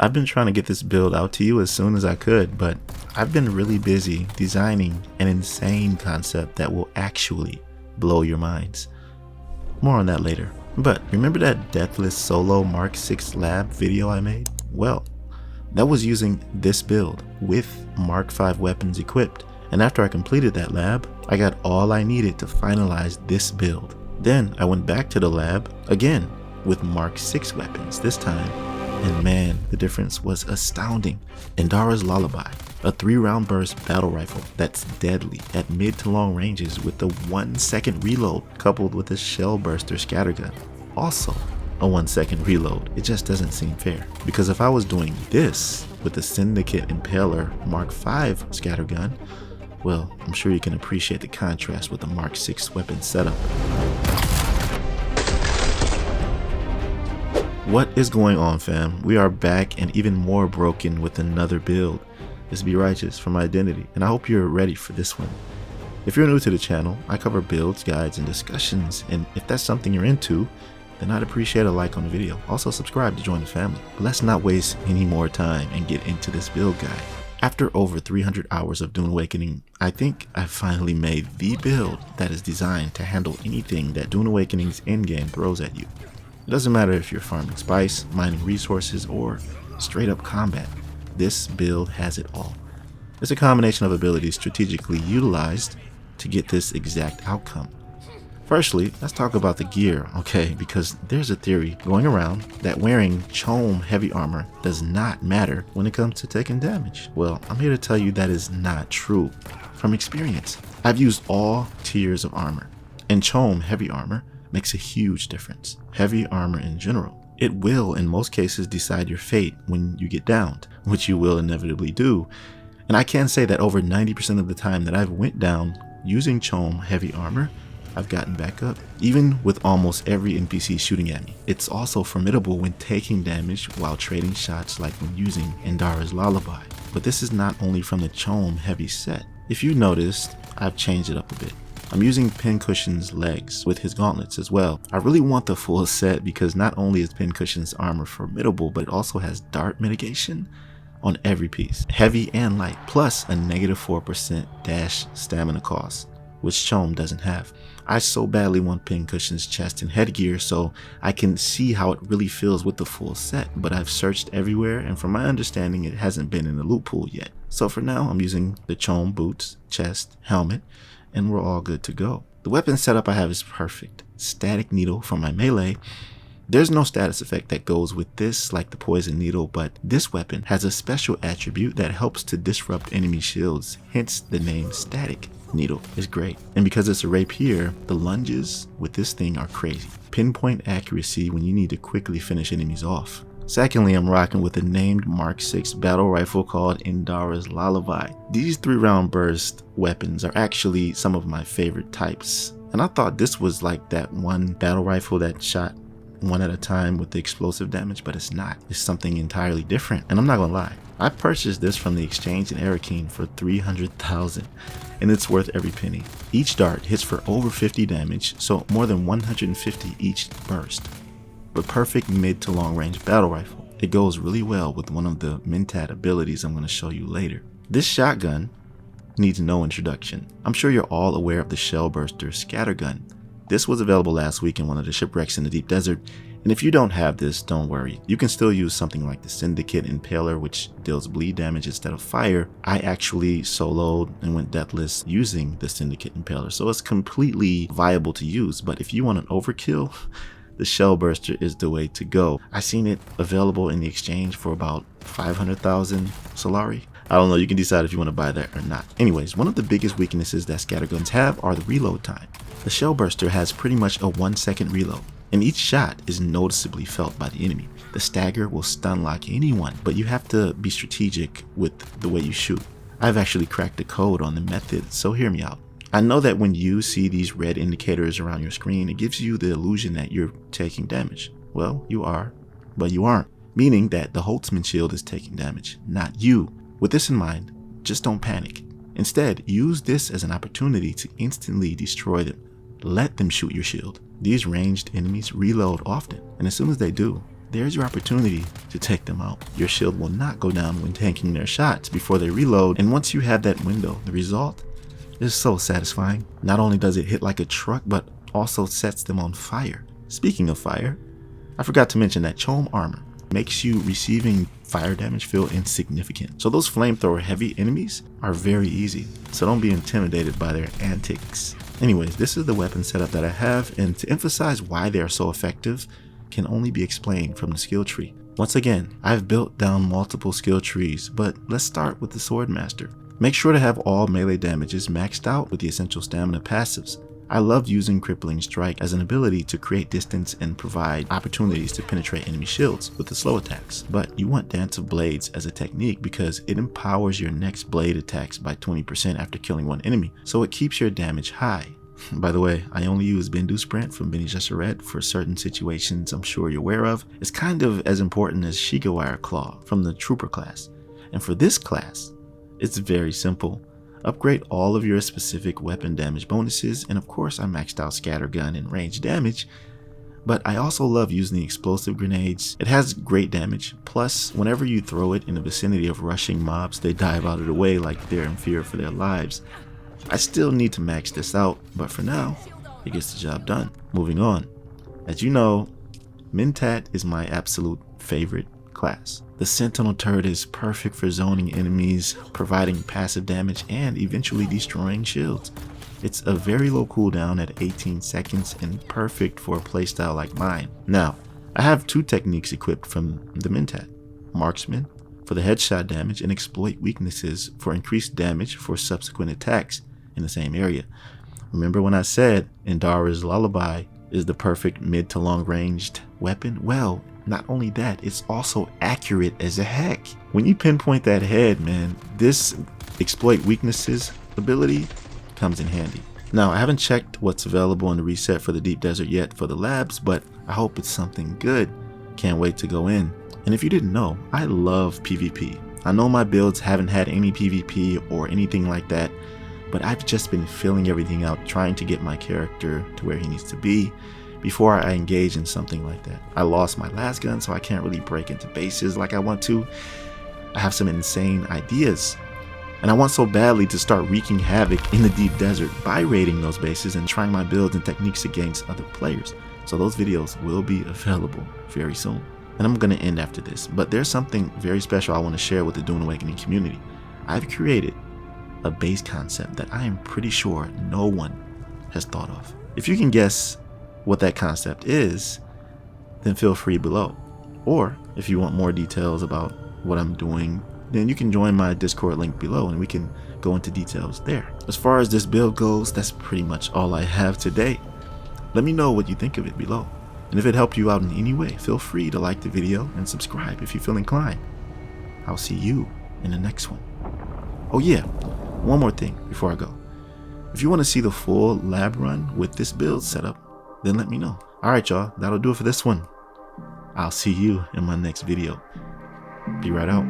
I've been trying to get this build out to you as soon as I could, but I've been really busy designing an insane concept that will actually blow your minds. More on that later. But remember that Deathless Solo Mark 6 lab video I made? Well, that was using this build with Mark 5 weapons equipped. And after I completed that lab, I got all I needed to finalize this build. Then I went back to the lab again with Mark 6 weapons this time. And man, the difference was astounding. 𝐿dara's Lullaby, a 3-round burst battle rifle that's deadly at mid to long ranges with a 1-second reload coupled with a shell burster scattergun. Also a 1-second reload. It just doesn't seem fair, because if I was doing this with the Syndicate Impaler Mark 5 scattergun, well, I'm sure you can appreciate the contrast with the Mark 6 weapon setup. What is going on, fam? We are back and even more broken with another build. It's 𝒉𝒆𝒍𝒑𝒔 from Identity, and I hope you're ready for this one. If you're new to the channel, I cover builds, guides, and discussions, and if that's something you're into, then I'd appreciate a like on the video. Also subscribe to join the family. But let's not waste any more time and get into this build guide. After over 300 hours of DuneAwakening, I think I've finally made the build that is designed to handle anything that DuneAwakening's endgame throws at you. It doesn't matter if you're farming spice, mining resources, or straight up combat. This build has it all. It's a combination of abilities strategically utilized to get this exact outcome. Firstly, let's talk about the gear, okay? Because there's a theory going around that wearing 𝐿𝐴𝐚 heavy armor does not matter when it comes to taking damage. Well, I'm here to tell you that is not true. From experience, I've used all tiers of armor, and 𝐿𝐴𝐚 heavy armor makes a huge difference. Heavy armor in general. It will, in most cases, decide your fate when you get downed, which you will inevitably do. And I can say that over 90% of the time that I've went down using 𝐿𝐴𝐚 heavy armor, I've gotten back up, even with almost every NPC shooting at me. It's also formidable when taking damage while trading shots, like when using 𝐿dara's Lullaby. But this is not only from the 𝐿𝐴𝐚 heavy set. If you noticed, I've changed it up a bit. I'm using 𝐿𝐴𝐴𝐻𝐿𝐴𝐻's legs with his gauntlets as well. I really want the full set because not only is 𝐿𝐴𝐴𝐻𝐿𝐴𝐻's armor formidable, but it also has dart mitigation on every piece, heavy and light, plus a -4% dash stamina cost, which 𝐿𝐴𝐚 doesn't have. I so badly want 𝐿𝐴𝐻𝐿𝐴𝐻's chest and headgear so I can see how it really feels with the full set, but I've searched everywhere and from my understanding it hasn't been in the loot pool yet. So for now I'm using the 𝐿𝐴𝐚 boots, chest, helmet, and we're all good to go. The weapon setup I have is perfect. Static needle for my melee. There's no status effect that goes with this like the poison needle, but this weapon has a special attribute that helps to disrupt enemy shields, hence the name static needle is great. And because it's a rapier, the lunges with this thing are crazy. Pinpoint accuracy when you need to quickly finish enemies off. Secondly, I'm rocking with a named Mark 6 battle rifle called 𝐿dara's Lullaby. These 3-round burst weapons are actually some of my favorite types. And I thought this was like that one battle rifle that shot one at a time with the explosive damage, but it's not. It's something entirely different. And I'm not gonna lie, I purchased this from the exchange in 𝒉𝒆𝒍𝒑𝒔 for 300,000, and it's worth every penny. Each dart hits for over 50 damage, so more than 150 each burst. But perfect mid to long range battle rifle. It goes really well with one of the Mentat abilities I'm going to show you later. This shotgun needs no introduction. I'm sure you're all aware of the shell burster scattergun. This was available last week in one of the shipwrecks in the deep desert, and if you don't have this, don't worry. You can still use something like the Syndicate Impaler, which deals bleed damage instead of fire. I actually soloed and went deathless using the Syndicate Impaler, so it's completely viable to use. But if you want an overkill, the shell burster is the way to go. I seen it available in the exchange for about 500,000 Solari. I don't know, you can decide if you want to buy that or not. Anyways, one of the biggest weaknesses that scatterguns have are the reload time. The shell burster has pretty much a 1-second reload, and each shot is noticeably felt by the enemy. The stagger will stun lock anyone, but you have to be strategic with the way you shoot. I've actually cracked the code on the method, so hear me out. I know that when you see these red indicators around your screen, it gives you the illusion that you're taking damage. Well, you are, but you aren't, meaning that the 𝐒𝐡𝐚𝐧𝐼 shield is taking damage, not you. With this in mind, just don't panic. Instead, use this as an opportunity to instantly destroy them. Let them shoot your shield. These ranged enemies reload often, and as soon as they do, there's your opportunity to take them out. Your shield will not go down when tanking their shots before they reload, and once you have that window, the result is so satisfying. Not only does it hit like a truck, but also sets them on fire. Speaking of fire, I forgot to mention that Chom armor makes you receiving fire damage feel insignificant. So those flamethrower heavy enemies are very easy, so don't be intimidated by their antics. Anyways, this is the weapon setup that I have, and to emphasize why they are so effective can only be explained from the skill tree. Once again, I've built down multiple skill trees, but let's start with the Swordmaster. Make sure to have all melee damages maxed out with the essential stamina passives. I loved using Crippling Strike as an ability to create distance and provide opportunities to penetrate enemy shields with the slow attacks, but you want Dance of Blades as a technique because it empowers your next blade attacks by 20% after killing one enemy, so it keeps your damage high. By the way, I only use Bendu Sprint from 𝐵𝐵𝐺𝐻𝐻𝐻 for certain situations I'm sure you're aware of. It's kind of as important as Shigawire Claw from the Trooper class, and for this class, it's very simple. Upgrade all of your specific weapon damage bonuses, and of course I maxed out Scattergun and range damage, but I also love using the explosive grenades. It has great damage, plus whenever you throw it in the vicinity of rushing mobs, they dive out of the way like they're in fear for their lives. I still need to max this out, but for now, it gets the job done. Moving on. As you know, Mentat is my absolute favorite class. The Sentinel turret is perfect for zoning enemies, providing passive damage, and eventually destroying shields. It's a very low cooldown at 18 seconds and perfect for a playstyle like mine. Now, I have two techniques equipped from the Mentat. Marksman for the headshot damage and exploit weaknesses for increased damage for subsequent attacks in the same area. Remember when I said Indara's Lullaby is the perfect mid to long ranged weapon? Well, not only that, it's also accurate as a heck. When you pinpoint that head, man, this exploit weaknesses ability comes in handy. Now, I haven't checked what's available in the reset for the Deep Desert yet for the labs, but I hope it's something good. Can't wait to go in. And if you didn't know, I love PvP. I know my builds haven't had any PvP or anything like that, but I've just been filling everything out, trying to get my character to where he needs to be before I engage in something like that. I lost my last gun, so I can't really break into bases like I want to. I have some insane ideas, and I want so badly to start wreaking havoc in the deep desert by raiding those bases and trying my builds and techniques against other players. So those videos will be available very soon. And I'm going to end after this, but there's something very special I want to share with the DuneAwakening community. I've created a base concept that I am pretty sure no one has thought of. If you can guess what that concept is, then feel free below. Or if you want more details about what I'm doing, then you can join my Discord link below and we can go into details there. As far as this build goes, that's pretty much all I have today. Let me know what you think of it below. And if it helped you out in any way, feel free to like the video and subscribe if you feel inclined. I'll see you in the next one. Oh yeah, one more thing before I go. If you want to see the full lab run with this build setup, then let me know. Alright y'all, that'll do it for this one. I'll see you in my next video. Be right out.